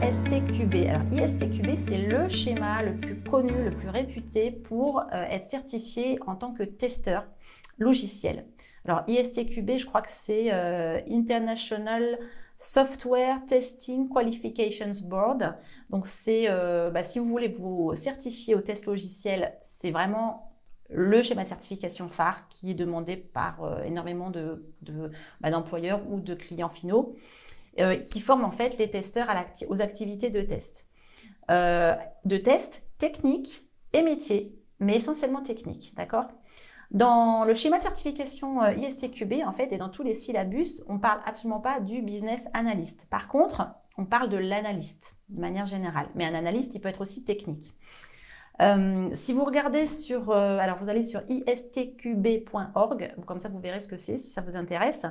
ISTQB. Alors ISTQB, c'est le schéma le plus connu, le plus réputé pour être certifié en tant que testeur logiciel. Alors ISTQB, je crois que c'est International Software Testing Qualifications Board. Donc c'est, si vous voulez vous certifier au test logiciel, c'est vraiment le schéma de certification phare qui est demandé par énormément d'employeurs ou de clients finaux qui forment en fait les testeurs aux activités de test techniques et métiers, mais essentiellement techniques, d'accord? Dans le schéma de certification ISTQB, en fait, et dans tous les syllabus, on ne parle absolument pas du business analyst. Par contre, on parle de l'analyste de manière générale, mais un analyste, il peut être aussi technique. Si vous regardez sur, alors vous allez sur istqb.org, comme ça vous verrez ce que c'est si ça vous intéresse.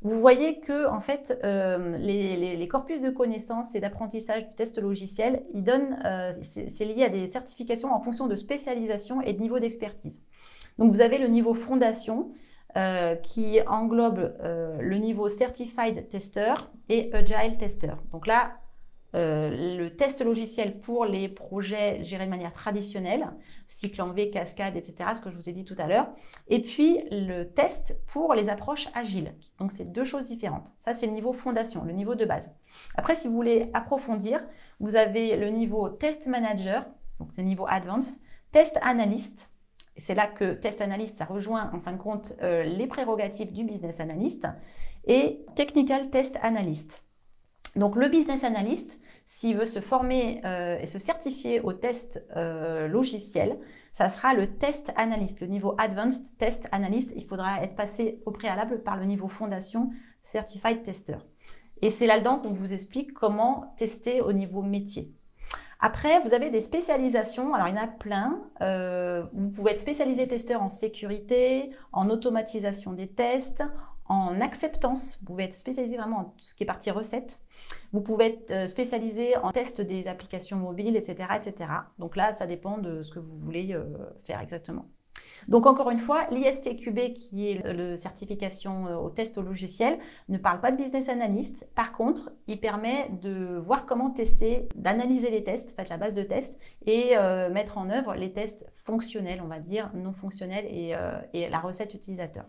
Vous voyez que en fait les corpus de connaissances et d'apprentissage du test logiciel, ils donnent, c'est lié à des certifications en fonction de spécialisation et de niveau d'expertise. Donc vous avez le niveau fondation qui englobe le niveau Certified Tester et Agile Tester. Donc là, le test logiciel pour les projets gérés de manière traditionnelle, cycle en V, cascade, etc., ce que je vous ai dit tout à l'heure. Et puis le test pour les approches agiles. Donc c'est deux choses différentes. Ça, c'est le niveau fondation, le niveau de base. Après, si vous voulez approfondir, vous avez le niveau test manager, donc c'est le niveau advanced, test analyst. C'est là que test analyst, ça rejoint en fin de compte les prérogatives du business analyst, et technical test analyst. Donc le business analyst, s'il veut se former et se certifier au test logiciel, ça sera le test analyst, le niveau advanced test analyst. Il faudra être passé au préalable par le niveau fondation certified tester. Et c'est là-dedans qu'on vous explique comment tester au niveau métier. Après, vous avez des spécialisations. Alors, il y en a plein. Vous pouvez être spécialisé testeur en sécurité, en automatisation des tests, en acceptance. Vous pouvez être spécialisé vraiment en tout ce qui est partie recette. Vous pouvez être spécialisé en test des applications mobiles, etc., etc. Donc là, ça dépend de ce que vous voulez faire exactement. Donc encore une fois, l'ISTQB, qui est la certification au test au logiciel, ne parle pas de business analyst. Par contre, il permet de voir comment tester, d'analyser les tests, en fait, la base de tests, et mettre en œuvre les tests fonctionnels, on va dire, non fonctionnels, et la recette utilisateur.